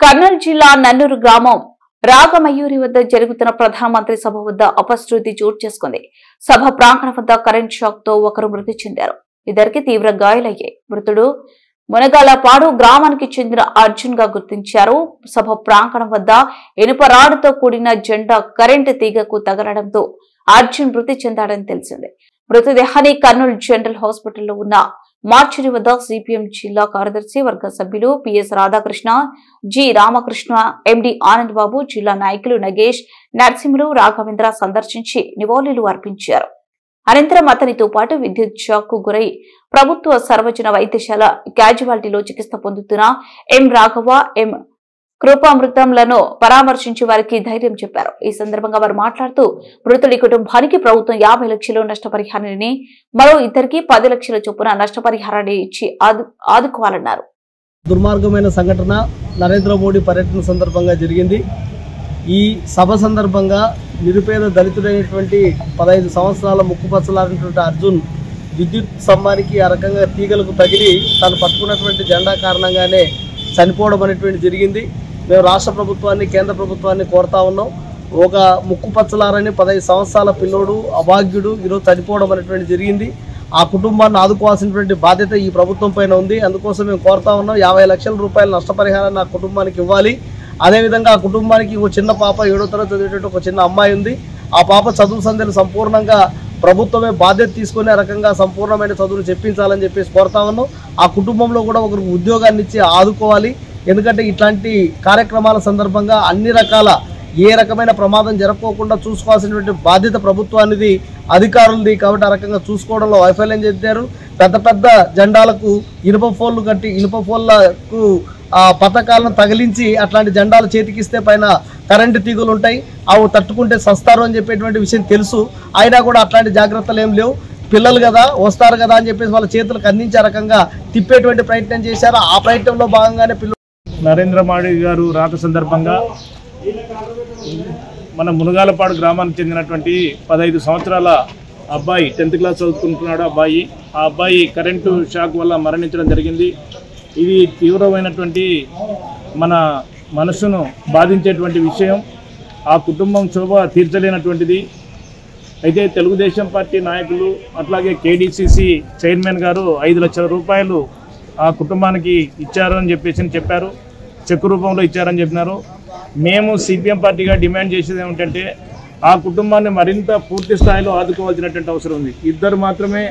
కర్నూలు జిల్లా నన్నూరు గ్రామం రాగమయూరి వద్ద జరుగుతున్న ప్రధానమంత్రి సభ వద్ద అపశృతి చోటు చేసుకుంది. సభ ప్రాంగణం వద్ద కరెంట్ షాక్ తో ఒకరు మృతి చెందారు. ఇద్దరికి తీవ్ర గాయాలయ్యాయి. మృతుడు మునగాలపాడు గ్రామానికి చెందిన అర్జున్ గా గుర్తించారు. సభ ప్రాంగణం వద్ద ఇనుప రాడుతో కూడిన జెండా కరెంటు తీగకు తగలడంతో అర్జున్ మృతి చెందాడని తెలిసింది. మృతదేహాన్ని కర్నూలు జనరల్ హాస్పిటల్లో ఉన్న మార్చిరి వద్ద సిపిఎం జిల్లా కార్యదర్శి వర్గ సభ్యులు పిఎస్ రాధాకృష్ణ, జి రామకృష్ణ, ఎండి ఆనంద్ బాబు, జిల్లా నాయకులు నగేష్, నరసింహులు, రాఘవేంద్ర సందర్శించి నివాళులు అర్పించారు. అనంతరం అతనితో పాటు విద్యుత్ షాక్ కు గురై ప్రభుత్వ సర్వజన వైద్యశాల క్యాజువాలిటీలో చికిత్స పొందుతున్న ఎం రాఘవ, ఎం కృపామృతంలను పరామర్శించి వారికి ధైర్యం చెప్పారు. ఈ సందర్భంగా వారు మాట్లాడుతూ మృతుడి కుటుంబానికి ప్రభుత్వం 50 లక్షలు నష్టపరిహారాన్ని, మరో ఇద్దరికి 10 లక్షల చొప్పున నష్టపరిహారాన్ని ఇచ్చి ఆదుకోవాలన్నారు. దుర్మార్గమైన సంఘటన నరేంద్ర మోడీ పర్యటన సందర్భంగా జరిగింది. ఈ సభ సందర్భంగా నిరుపేద దళితుడైనటువంటి 15 సంవత్సరాల ముక్కుపచ్చలాడినటువంటి అర్జున్ విద్యుత్ స్తంభానికి ఆ రకంగా తీగలకు తగిలి తాను పట్టుకున్నటువంటి జెండా కారణంగానే చనిపోవడం అనేటువంటి జరిగింది. మేము రాష్ట్ర ప్రభుత్వాన్ని, కేంద్ర ప్రభుత్వాన్ని కోరుతా ఉన్నాం. ఒక ముక్కుపచ్చలారని 15 సంవత్సరాల పిల్లోడు అభాగ్యుడు ఈరోజు చనిపోవడం అనేటువంటి జరిగింది. ఆ కుటుంబాన్ని ఆదుకోవాల్సినటువంటి బాధ్యత ఈ ప్రభుత్వం పైన ఉంది. అందుకోసం మేము కోరుతా ఉన్నాం, 50 లక్షల రూపాయల నష్టపరిహారాన్ని ఆ కుటుంబానికి ఇవ్వాలి. అదేవిధంగా ఆ కుటుంబానికి ఒక చిన్న పాప 7వ తరగతి చదివేటువంటి ఒక చిన్న అమ్మాయి ఉంది. ఆ పాప చదువు సంధ్యలు సంపూర్ణంగా ప్రభుత్వమే బాధ్యత తీసుకునే రకంగా సంపూర్ణమైన చదువులు చెప్పించాలని చెప్పేసి కోరుతా ఉన్నాం. ఆ కుటుంబంలో కూడా ఒకరికి ఉద్యోగాన్ని ఇచ్చి ఆదుకోవాలి. ఎందుకంటే ఇట్లాంటి కార్యక్రమాల సందర్భంగా అన్ని రకాల ఏ రకమైన ప్రమాదం జరగకోకుండా చూసుకోవాల్సినటువంటి బాధ్యత ప్రభుత్వానిది, అధికారులది. కాబట్టి ఆ రకంగా చూసుకోవడంలో వైఫల్యం చెందారు. పెద్ద పెద్ద జెండాలకు ఇనుప ఫోన్లు కట్టి ఇనుప ఫోన్లకు పథకాలను తగిలించి అట్లాంటి జెండాలు చేతికిస్తే పైన కరెంటు తీగులు ఉంటాయి, అవి తట్టుకుంటే సస్తారు అని చెప్పేటువంటి విషయం తెలుసు. అయినా కూడా అట్లాంటి జాగ్రత్తలు ఏం లేవు. పిల్లలు కదా, వస్తారు కదా అని చెప్పేసి వాళ్ళ చేతులకు అందించే రకంగా తిప్పేటువంటి ప్రయత్నం చేశారు. ఆ ప్రయత్నంలో భాగంగానే నరేంద్ర మోడీ గారు రాక సందర్భంగా మన మునగాలపాడు గ్రామానికి చెందినటువంటి 15 సంవత్సరాల అబ్బాయి 10th క్లాస్ చదువుకుంటున్నాడు. ఆ అబ్బాయి కరెంటు షాక్ వల్ల మరణించడం జరిగింది. ఇది తీవ్రమైనటువంటి మన మనసును బాధించేటువంటి విషయం. ఆ కుటుంబం శోభ తీర్చలేనటువంటిది. అయితే తెలుగుదేశం పార్టీ నాయకులు అట్లాగే కేడీసీసీ చైర్మన్ గారు 5 లక్షల రూపాయలు ఆ కుటుంబానికి ఇచ్చారు అని చెప్పారు. చెక్కు రూపంలో ఇచ్చారని చెప్పినారు. మేము సిపిఎం పార్టీగా డిమాండ్ చేసేది ఏమిటంటే ఆ కుటుంబాన్ని మరింత పూర్తి స్థాయిలో ఆదుకోవాల్సినటువంటి అవసరం ఉంది. ఇద్దరు మాత్రమే